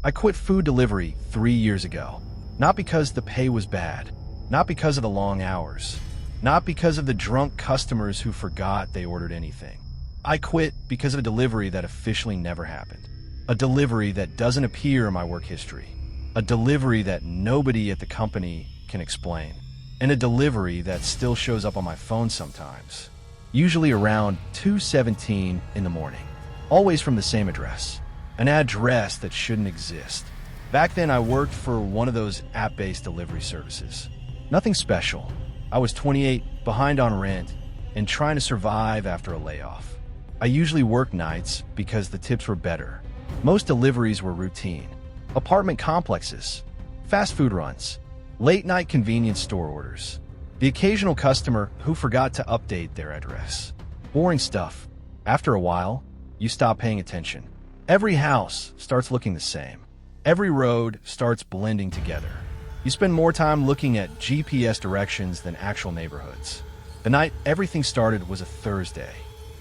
I quit food delivery 3 years ago. Not because the pay was bad, not because of the long hours, not because of the drunk customers who forgot they ordered anything. I quit because of a delivery that officially never happened. A delivery that doesn't appear in my work history. A delivery that nobody at the company can explain. And a delivery that still shows up on my phone sometimes. Usually around 2:17 in the morning. Always from the same address. An address that shouldn't exist. Back then I worked for one of those app-based delivery services. Nothing special. I was 28, behind on rent, and trying to survive after a layoff. I usually worked nights because the tips were better. Most deliveries were routine. Apartment complexes, fast food runs, late-night convenience store orders. The occasional customer who forgot to update their address. Boring stuff. After a while, you stop paying attention. Every house starts looking the same. Every road starts blending together. You spend more time looking at GPS directions than actual neighborhoods. The night everything started was a Thursday.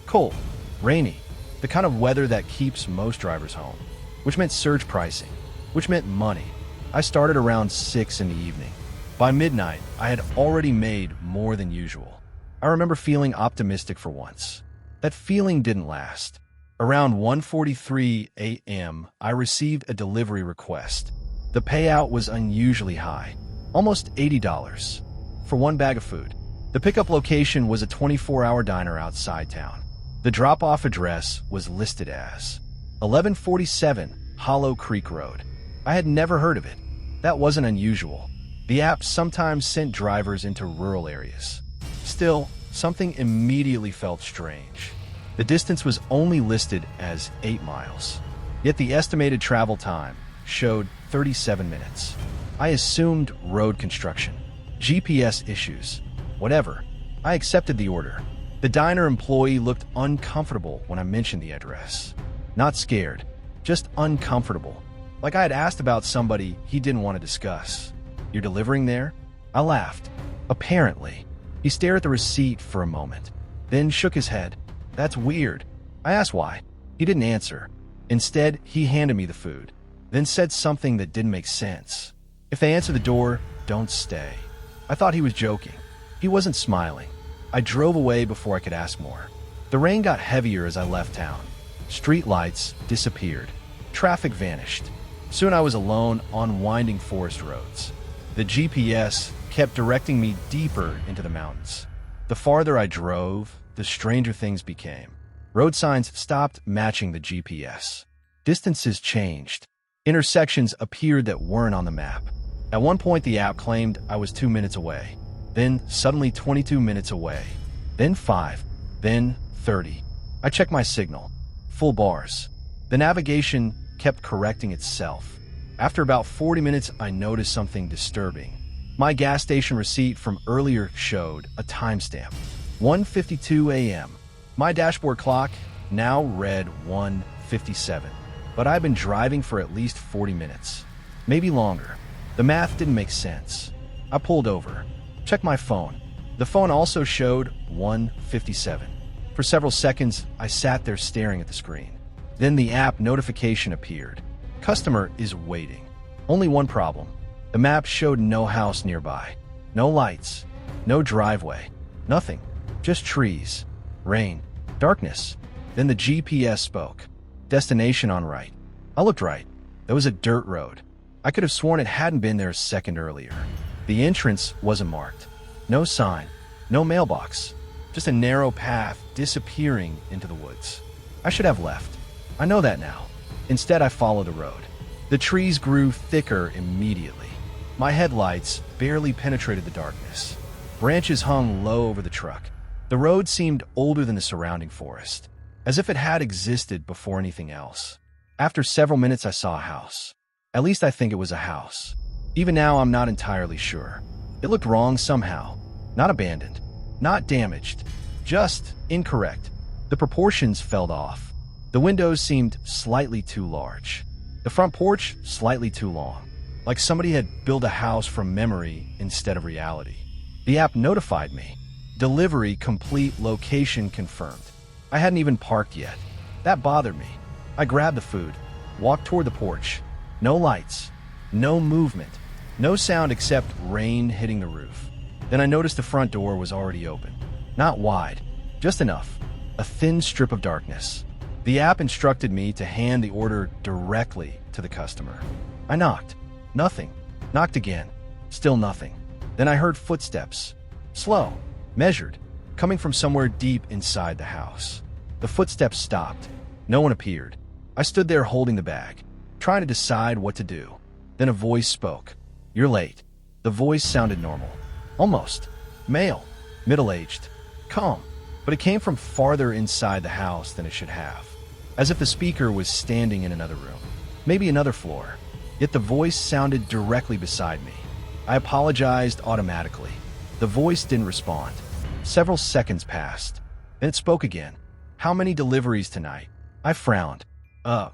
Cold, rainy, the kind of weather that keeps most drivers home, which meant surge pricing, which meant money. I started around 6 in the evening. By midnight, I had already made more than usual. I remember feeling optimistic for once. That feeling didn't last. Around 1:43 a.m., I received a delivery request. The payout was unusually high, almost $80, for one bag of food. The pickup location was a 24-hour diner outside town. The drop-off address was listed as 1147 Hollow Creek Road. I had never heard of it. That wasn't unusual. The app sometimes sent drivers into rural areas. Still, something immediately felt strange. The distance was only listed as 8 miles, yet the estimated travel time showed 37 minutes. I assumed road construction, GPS issues, whatever. I accepted the order. The diner employee looked uncomfortable when I mentioned the address. Not scared, just uncomfortable. Like I had asked about somebody he didn't want to discuss. "You're delivering there?" I laughed. "Apparently." He stared at the receipt for a moment, then shook his head. "That's weird." I asked why. He didn't answer. Instead, he handed me the food, then said something that didn't make sense. "If they answer the door, don't stay." I thought he was joking. He wasn't smiling. I drove away before I could ask more. The rain got heavier as I left town. Street lights disappeared. Traffic vanished. Soon I was alone on winding forest roads. The GPS kept directing me deeper into the mountains. The farther I drove, the stranger things became. Road signs stopped matching the GPS. Distances changed. Intersections appeared that weren't on the map. At one point, the app claimed I was 2 minutes away. Then suddenly 22 minutes away. Then 5. Then 30. I checked my signal. Full bars. The navigation kept correcting itself. After about 40 minutes, I noticed something disturbing. My gas station receipt from earlier showed a timestamp. 1:52 a.m. My dashboard clock now read 1:57, but I've been driving for at least 40 minutes, maybe longer. The math didn't make sense. I pulled over, checked my phone. The phone also showed 1:57. For several seconds, I sat there staring at the screen. Then the app notification appeared. Customer is waiting. Only one problem. The map showed no house nearby, no lights, no driveway, nothing. Just trees, rain, darkness. Then the GPS spoke. Destination on right. I looked right. There was a dirt road. I could have sworn it hadn't been there a second earlier. The entrance wasn't marked. No sign, no mailbox. Just a narrow path disappearing into the woods. I should have left. I know that now. Instead, I followed the road. The trees grew thicker immediately. My headlights barely penetrated the darkness. Branches hung low over the truck. The road seemed older than the surrounding forest, as if it had existed before anything else. After several minutes, I saw a house. At least I think it was a house. Even now, I'm not entirely sure. It looked wrong somehow. Not abandoned. Not damaged. Just incorrect. The proportions fell off. The windows seemed slightly too large. The front porch slightly too long. Like somebody had built a house from memory instead of reality. The app notified me. Delivery complete, location confirmed. I hadn't even parked yet. That bothered me. I grabbed the food, walked toward the porch, No lights, no movement, no sound except rain hitting the roof. Then I noticed the front door was already open. Not wide, just enough. A thin strip of darkness. The app instructed me to hand the order directly to the customer. I knocked. Nothing. Knocked again. Still nothing. Then I heard footsteps. Slow, measured, coming from somewhere deep inside the house. The footsteps stopped. No one appeared. I stood there holding the bag, trying to decide what to do. Then a voice spoke. "You're late." The voice sounded normal. Almost. Male. Middle-aged. Calm. But it came from farther inside the house than it should have. As if the speaker was standing in another room. Maybe another floor. Yet the voice sounded directly beside me. I apologized automatically. The voice didn't respond. Several seconds passed. Then it spoke again. "How many deliveries tonight?" I frowned.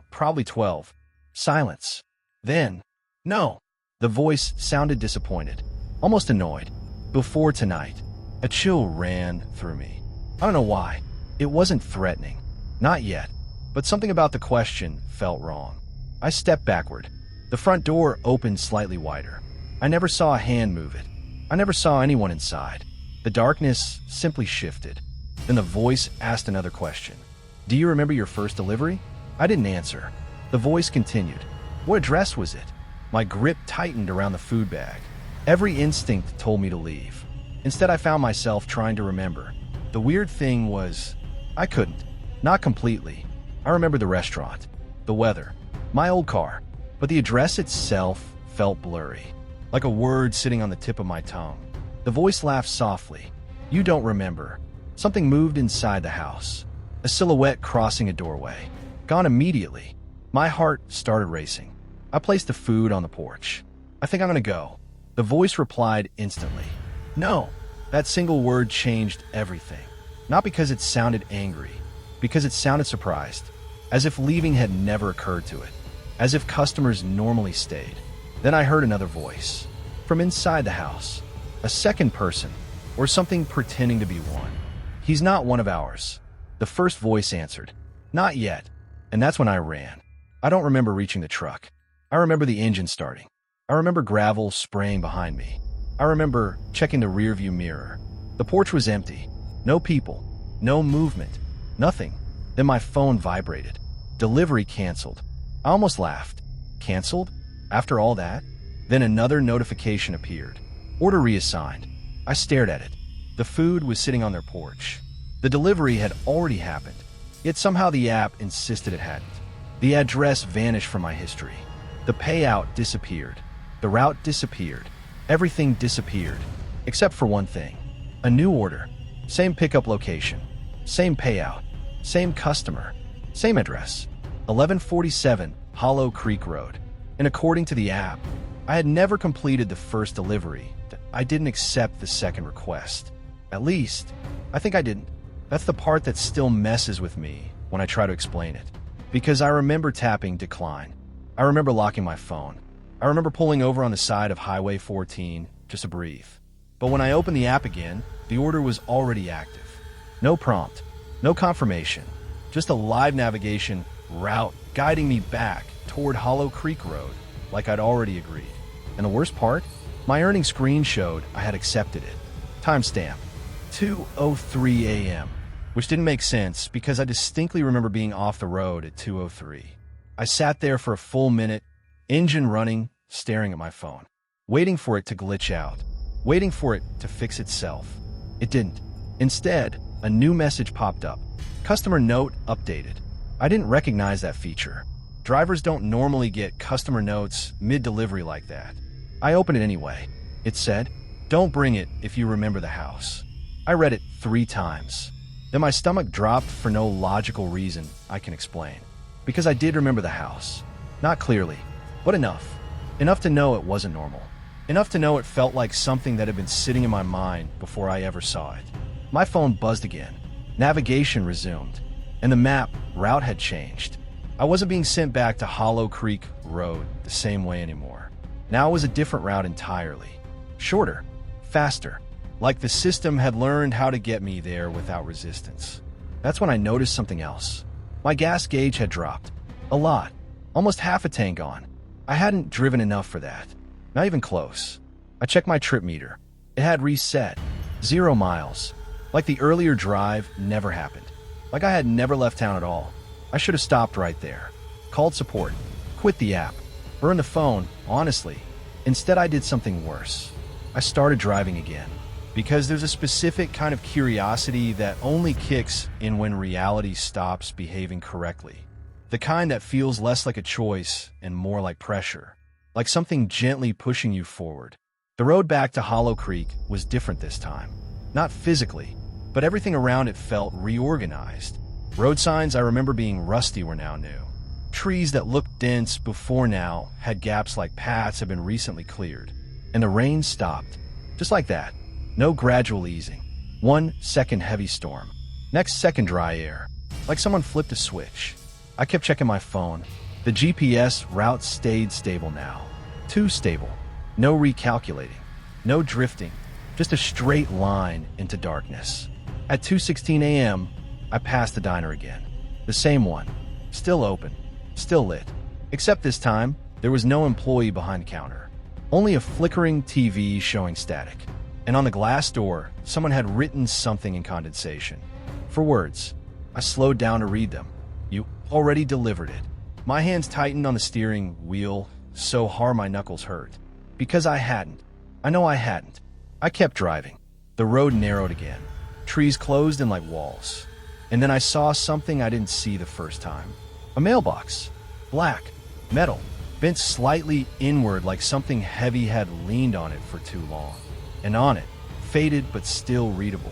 Probably 12. Silence. Then, "No." The voice sounded disappointed, almost annoyed. "Before tonight." A chill ran through me. I don't know why. It wasn't threatening. Not yet. But something about the question felt wrong. I stepped backward. The front door opened slightly wider. I never saw a hand move it. I never saw anyone inside. The darkness simply shifted. Then the voice asked another question. "Do you remember your first delivery?" I didn't answer. The voice continued. "What address was it?" My grip tightened around the food bag. Every instinct told me to leave. Instead, I found myself trying to remember. The weird thing was, I couldn't. Not completely. I remember the restaurant, the weather, my old car, but the address itself felt blurry, like a word sitting on the tip of my tongue. The voice laughed softly. "You don't remember." Something moved inside the house. A silhouette crossing a doorway. Gone immediately. My heart started racing. I placed the food on the porch. "I think I'm gonna go." The voice replied instantly. "No." That single word changed everything. Not because it sounded angry, because it sounded surprised. As if leaving had never occurred to it. As if customers normally stayed. Then I heard another voice. From inside the house. A second person, or something pretending to be one. "He's not one of ours." The first voice answered. "Not yet." And that's when I ran. I don't remember reaching the truck. I remember the engine starting. I remember gravel spraying behind me. I remember checking the rearview mirror. The porch was empty. No people. No movement. Nothing. Then my phone vibrated. Delivery canceled. I almost laughed. Canceled? After all that? Then another notification appeared. Order reassigned. I stared at it. The food was sitting on their porch. The delivery had already happened. Yet somehow the app insisted it hadn't. The address vanished from my history. The payout disappeared. The route disappeared. Everything disappeared. Except for one thing. A new order. Same pickup location. Same payout. Same customer. Same address. 1147 Hollow Creek Road. And according to the app, I had never completed the first delivery. I didn't accept the second request. At least, I think I didn't. That's the part that still messes with me when I try to explain it. Because I remember tapping decline. I remember locking my phone. I remember pulling over on the side of Highway 14 just to breathe. But when I opened the app again, the order was already active. No prompt, no confirmation, just a live navigation route guiding me back toward Hollow Creek Road like I'd already agreed. And the worst part? My earning screen showed I had accepted it. Timestamp, 2:03 a.m., which didn't make sense because I distinctly remember being off the road at 2:03. I sat there for a full minute, engine running, staring at my phone, waiting for it to glitch out, waiting for it to fix itself. It didn't. Instead, a new message popped up. Customer note updated. I didn't recognize that feature. Drivers don't normally get customer notes mid-delivery like that. I opened it anyway. It said, "Don't bring it if you remember the house." I read it 3 times. Then my stomach dropped for no logical reason I can explain. Because I did remember the house. Not clearly, but enough. Enough to know it wasn't normal. Enough to know it felt like something that had been sitting in my mind before I ever saw it. My phone buzzed again. Navigation resumed. And the map route had changed. I wasn't being sent back to Hollow Creek Road the same way anymore. Now it was a different route entirely. Shorter. Faster. Like the system had learned how to get me there without resistance. That's when I noticed something else. My gas gauge had dropped. A lot. Almost half a tank on. I hadn't driven enough for that. Not even close. I checked my trip meter. It had reset. 0 miles. Like the earlier drive never happened. Like I had never left town at all. I should have stopped right there. Called support. Quit the app. Burned the phone, honestly. Instead, I did something worse. I started driving again. Because there's a specific kind of curiosity that only kicks in when reality stops behaving correctly. The kind that feels less like a choice and more like pressure. Like something gently pushing you forward. The road back to Hollow Creek was different this time. Not physically, but everything around it felt reorganized. Road signs I remember being rusty were now new. Trees that looked dense before now had gaps like paths had been recently cleared. And the rain stopped. Just like that. No gradual easing. 1 second heavy storm. Next second dry air. Like someone flipped a switch. I kept checking my phone. The GPS route stayed stable now. Too stable. No recalculating. No drifting. Just a straight line into darkness. At 2:16 a.m., I passed the diner again. The same one. Still open. Still lit. Except this time, there was no employee behind the counter. Only a flickering TV showing static. And on the glass door, someone had written something in condensation. 4 words. I slowed down to read them. You already delivered it. My hands tightened on the steering wheel so hard my knuckles hurt. Because I hadn't. I know I hadn't. I kept driving. The road narrowed again. Trees closed in like walls. And then I saw something I didn't see the first time. A mailbox. Black. Metal. Bent slightly inward like something heavy had leaned on it for too long. And on it, faded but still readable.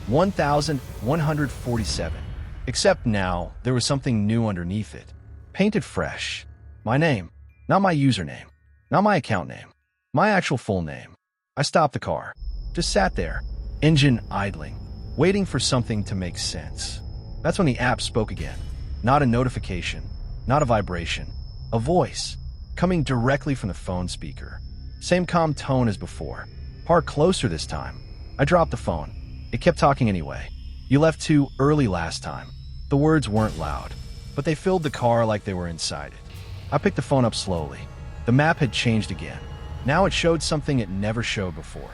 1147. Except now, there was something new underneath it. Painted fresh. My name. Not my username. Not my account name. My actual full name. I stopped the car. Just sat there. Engine idling. Waiting for something to make sense. That's when the app spoke again. Not a notification. Not a vibration. A voice. Coming directly from the phone speaker. Same calm tone as before. Park closer this time. I dropped the phone. It kept talking anyway. You left too early last time. The words weren't loud, but they filled the car like they were inside it. I picked the phone up slowly. The map had changed again. Now it showed something it never showed before.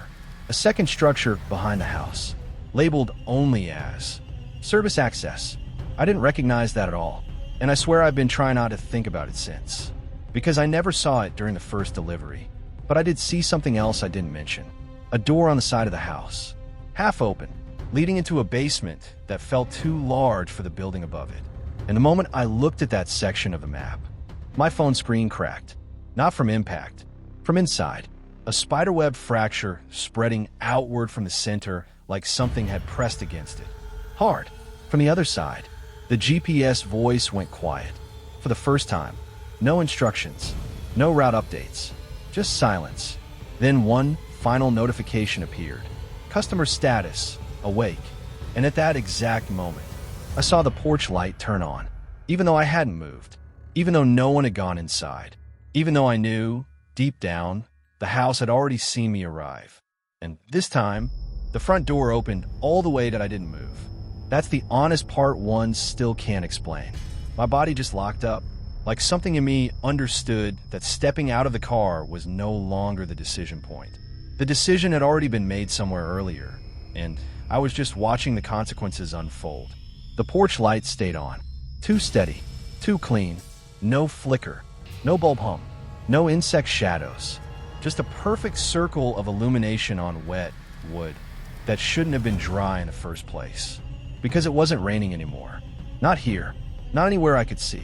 A second structure behind the house, labeled only as service access. I didn't recognize that at all, and I swear I've been trying not to think about it since. Because I never saw it during the first delivery. But I did see something else I didn't mention. A door on the side of the house, half open, leading into a basement that felt too large for the building above it. And the moment I looked at that section of the map, my phone screen cracked. Not from impact, from inside. A spiderweb fracture spreading outward from the center like something had pressed against it. Hard. From the other side, the GPS voice went quiet. For the first time, no instructions, no route updates, just silence. Then one final notification appeared. Customer status, awake. And at that exact moment, I saw the porch light turn on, even though I hadn't moved, even though no one had gone inside, even though I knew, deep down, the house had already seen me arrive. And this time, the front door opened all the way that I didn't move. That's the honest part one still can't explain. My body just locked up, like something in me understood that stepping out of the car was no longer the decision point. The decision had already been made somewhere earlier, and I was just watching the consequences unfold. The porch light stayed on. Too steady, too clean, no flicker, no bulb hum, no insect shadows. Just a perfect circle of illumination on wet wood that shouldn't have been dry in the first place. Because it wasn't raining anymore. Not here. Not anywhere I could see.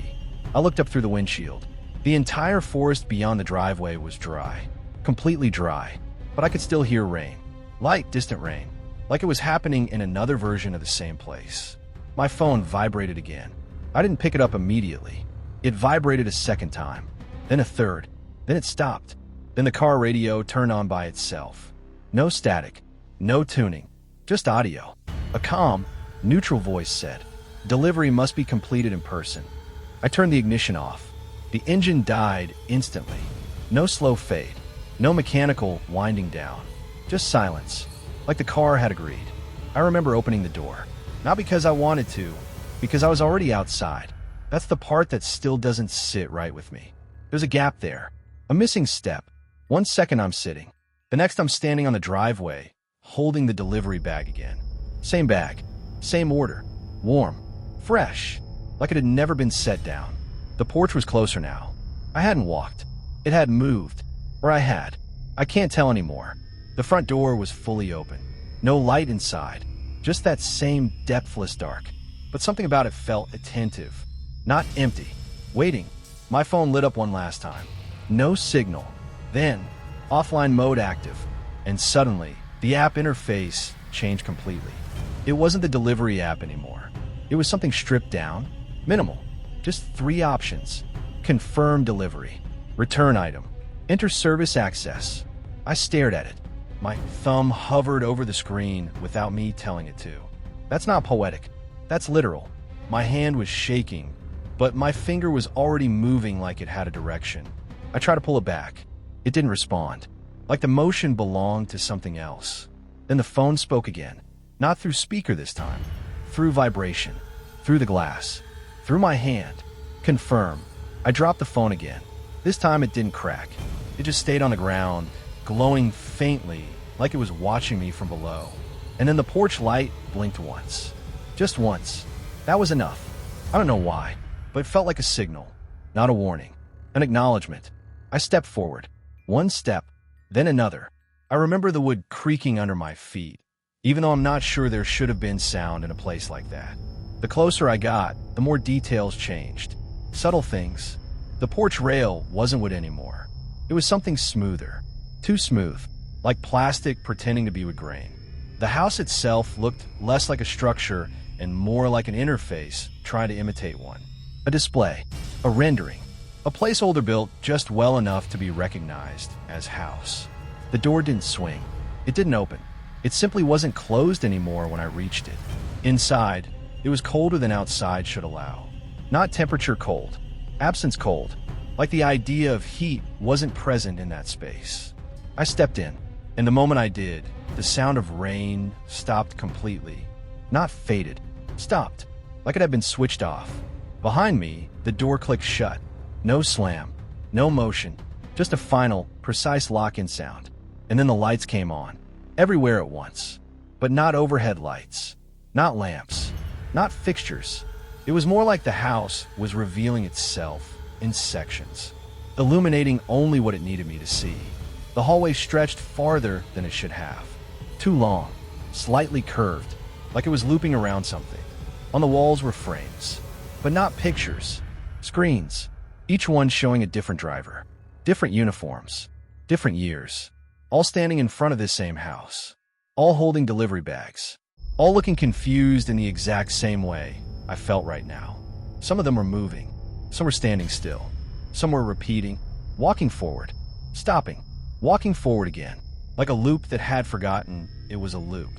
I looked up through the windshield. The entire forest beyond the driveway was dry. Completely dry. But I could still hear rain. Light, distant rain. Like it was happening in another version of the same place. My phone vibrated again. I didn't pick it up immediately. It vibrated a second time. Then a third. Then it stopped. Then the car radio turned on by itself. No static. No tuning. Just audio. A calm, neutral voice said, "Delivery must be completed in person." I turned the ignition off. The engine died instantly. No slow fade. No mechanical winding down. Just silence. Like the car had agreed. I remember opening the door. Not because I wanted to, because I was already outside. That's the part that still doesn't sit right with me. There's a gap there. A missing step. 1 second I'm sitting. The next I'm standing on the driveway, holding the delivery bag again. Same bag. Same order. Warm. Fresh. Like it had never been set down. The porch was closer now. I hadn't walked. It had moved. Or I had. I can't tell anymore. The front door was fully open. No light inside. Just that same depthless dark. But something about it felt attentive. Not empty. Waiting. My phone lit up one last time. No signal. Then, offline mode active. And suddenly, the app interface changed completely. It wasn't the delivery app anymore. It was something stripped down, minimal. Just 3 options. Confirm delivery. Return item. Enter service access. I stared at it. My thumb hovered over the screen without me telling it to. That's not poetic. That's literal. My hand was shaking, but my finger was already moving like it had a direction. I tried to pull it back. It didn't respond. Like the motion belonged to something else. Then the phone spoke again. Not through speaker this time. Through vibration. Through the glass. Through my hand. Confirm. I dropped the phone again. This time it didn't crack. It just stayed on the ground, glowing faintly, like it was watching me from below. And then the porch light blinked once. Just once. That was enough. I don't know why, but it felt like a signal. Not a warning. An acknowledgement. I stepped forward. 1 step, then another. I remember the wood creaking under my feet, even though I'm not sure there should have been sound in a place like that. The closer I got, the more details changed. Subtle things. The porch rail wasn't wood anymore. It was something smoother. Too smooth. Like plastic pretending to be wood grain. The house itself looked less like a structure and more like an interface trying to imitate one. A display. A rendering. A placeholder built just well enough to be recognized as house. The door didn't swing. It didn't open. It simply wasn't closed anymore when I reached it. Inside, it was colder than outside should allow. Not temperature cold. Absence cold. Like the idea of heat wasn't present in that space. I stepped in, and the moment I did, the sound of rain stopped completely. Not faded. Stopped. Like it had been switched off. Behind me, the door clicked shut. No slam. No motion. Just a final, precise lock-in sound. And then the lights came on. Everywhere at once. But not overhead lights. Not lamps. Not fixtures. It was more like the house was revealing itself in sections, illuminating only what it needed me to see. The hallway stretched farther than it should have. Too long, slightly curved, like it was looping around something. On the walls were frames, but not pictures. Screens, each one showing a different driver, different uniforms, different years, all standing in front of this same house, all holding delivery bags, all looking confused in the exact same way I felt right now. Some of them were moving, some were standing still, some were repeating, walking forward, stopping, walking forward again, like a loop that had forgotten it was a loop.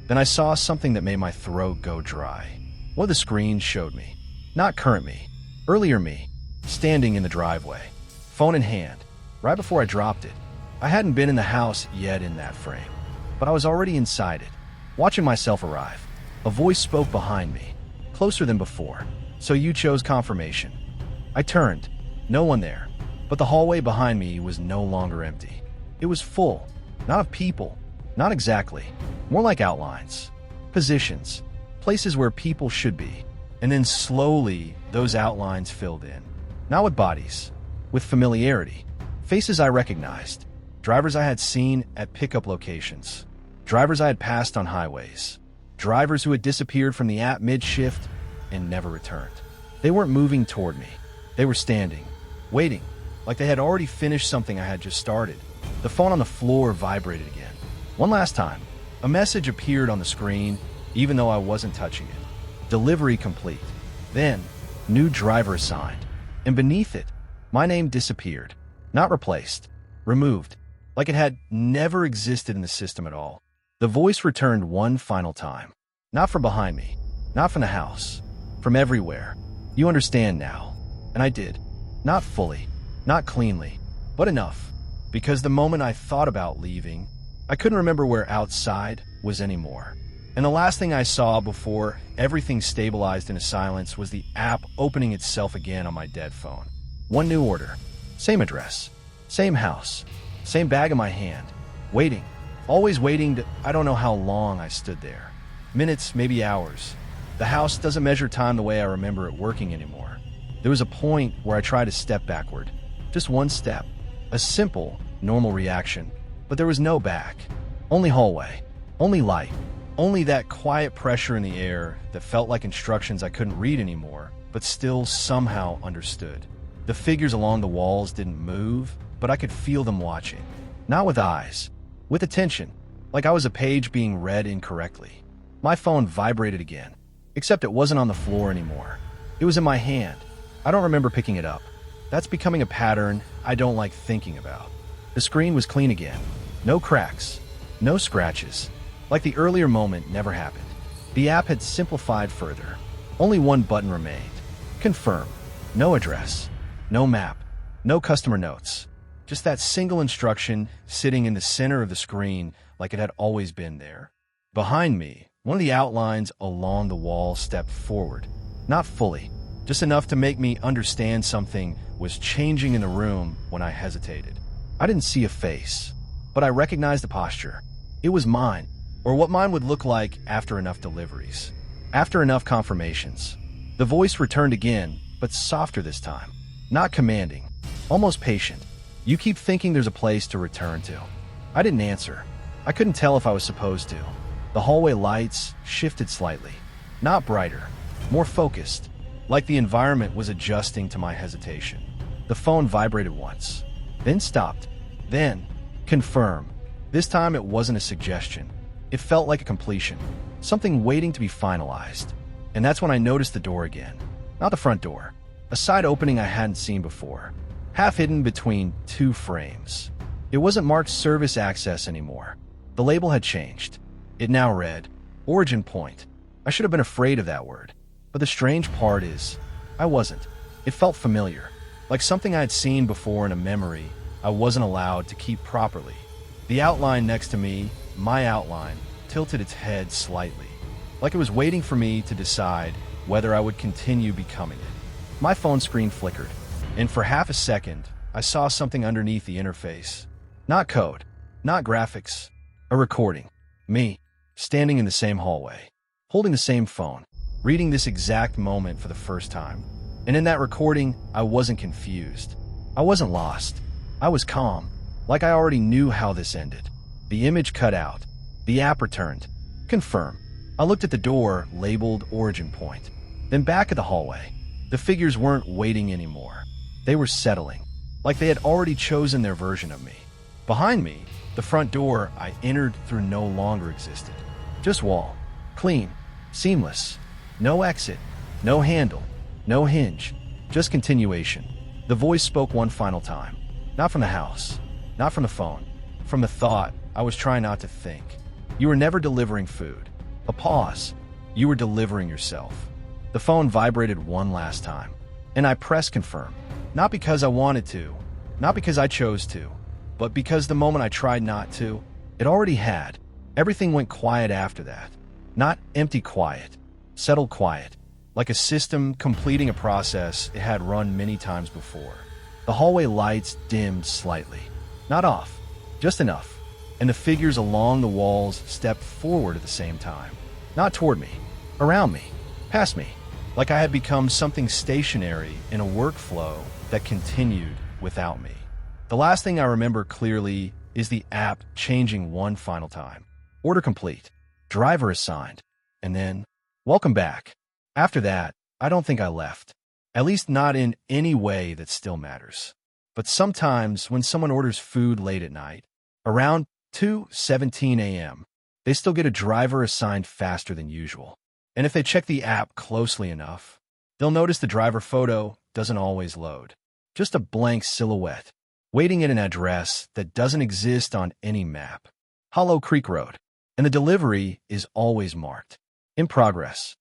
Then I saw something that made my throat go dry. One of the screens showed me, not current me, earlier me, standing in the driveway, phone in hand, right before I dropped it. I hadn't been in the house yet in that frame, but I was already inside it, watching myself arrive. A voice spoke behind me, closer than before. So you chose confirmation. I turned. No one there. But the hallway behind me was no longer empty. It was full. Not of people. Not exactly. More like outlines. Positions. Places where people should be. And then slowly, those outlines filled in. Not with bodies. With familiarity. Faces I recognized. Drivers I had seen at pickup locations. Drivers I had passed on highways. Drivers who had disappeared from the app mid-shift and never returned. They weren't moving toward me. They were standing, waiting, like they had already finished something I had just started. The phone on the floor vibrated again. One last time. A message appeared on the screen, even though I wasn't touching it. Delivery complete. Then, new driver assigned. And beneath it, my name disappeared. Not replaced. Removed. Like it had never existed in the system at all. The voice returned one final time. Not from behind me. Not from the house. From everywhere. You understand now. And I did. Not fully. Not cleanly. But enough. Because the moment I thought about leaving, I couldn't remember where outside was anymore. And the last thing I saw before everything stabilized into silence was the app opening itself again on my dead phone. One new order. Same address. Same house, same bag in my hand, waiting, always waiting. I don't know how long I stood there. Minutes, maybe hours. The house doesn't measure time the way I remember it working anymore. There was a point where I tried to step backward. Just one step. A simple, normal reaction. But there was no back. Only hallway. Only light. Only that quiet pressure in the air that felt like instructions I couldn't read anymore, but still somehow understood. The figures along the walls didn't move, but I could feel them watching. Not with eyes. With attention. Like I was a page being read incorrectly. My phone vibrated again. Except it wasn't on the floor anymore. It was in my hand. I don't remember picking it up. That's becoming a pattern I don't like thinking about. The screen was clean again. No cracks. No scratches. Like the earlier moment never happened. The app had simplified further. Only one button remained. Confirm. No address. No map. No customer notes. Just that single instruction sitting in the center of the screen like it had always been there. Behind me, one of the outlines along the wall stepped forward. Not fully. Just enough to make me understand something was changing in the room when I hesitated. I didn't see a face, but I recognized the posture. It was mine, or what mine would look like after enough deliveries, after enough confirmations. The voice returned again, but softer this time. Not commanding, almost patient. You keep thinking there's a place to return to. I didn't answer. I couldn't tell if I was supposed to. The hallway lights shifted slightly. Not brighter, more focused, like the environment was adjusting to my hesitation. The phone vibrated once, then stopped, then confirm. This time it wasn't a suggestion. It felt like a completion, something waiting to be finalized. And that's when I noticed the door again. Not the front door, a side opening I hadn't seen before, half hidden between two frames. It wasn't marked service access anymore. The label had changed. It now read, Origin Point. I should have been afraid of that word. But the strange part is, I wasn't. It felt familiar, like something I had seen before in a memory I wasn't allowed to keep properly. The outline next to me, my outline, tilted its head slightly, like it was waiting for me to decide whether I would continue becoming it. My phone screen flickered, and for half a second, I saw something underneath the interface. Not code, not graphics, a recording. Me, standing in the same hallway, holding the same phone, reading this exact moment for the first time. And in that recording, I wasn't confused. I wasn't lost. I was calm, like I already knew how this ended. The image cut out. The app returned. Confirm. I looked at the door labeled Origin Point. Then back at the hallway. The figures weren't waiting anymore. They were settling, like they had already chosen their version of me. Behind me, the front door I entered through no longer existed. Just wall. Clean. Seamless. No exit. No handle. No hinge. Just continuation. The voice spoke one final time. Not from the house. Not from the phone. From the thought I was trying not to think. You were never delivering food. A pause. You were delivering yourself. The phone vibrated one last time. And I pressed confirm. Not because I wanted to. Not because I chose to. But because the moment I tried not to, it already had. Everything went quiet after that. Not empty quiet. Settled quiet. Like a system completing a process it had run many times before. The hallway lights dimmed slightly. Not off. Just enough. And the figures along the walls stepped forward at the same time. Not toward me. Around me. Past me. Like I had become something stationary in a workflow that continued without me. The last thing I remember clearly is the app changing one final time. Order complete. Driver assigned. And then, welcome back. After that, I don't think I left. At least not in any way that still matters. But sometimes when someone orders food late at night, around 2:17 a.m., they still get a driver assigned faster than usual. And if they check the app closely enough, they'll notice the driver photo doesn't always load. Just a blank silhouette, waiting at an address that doesn't exist on any map. Hollow Creek Road. And the delivery is always marked. In progress.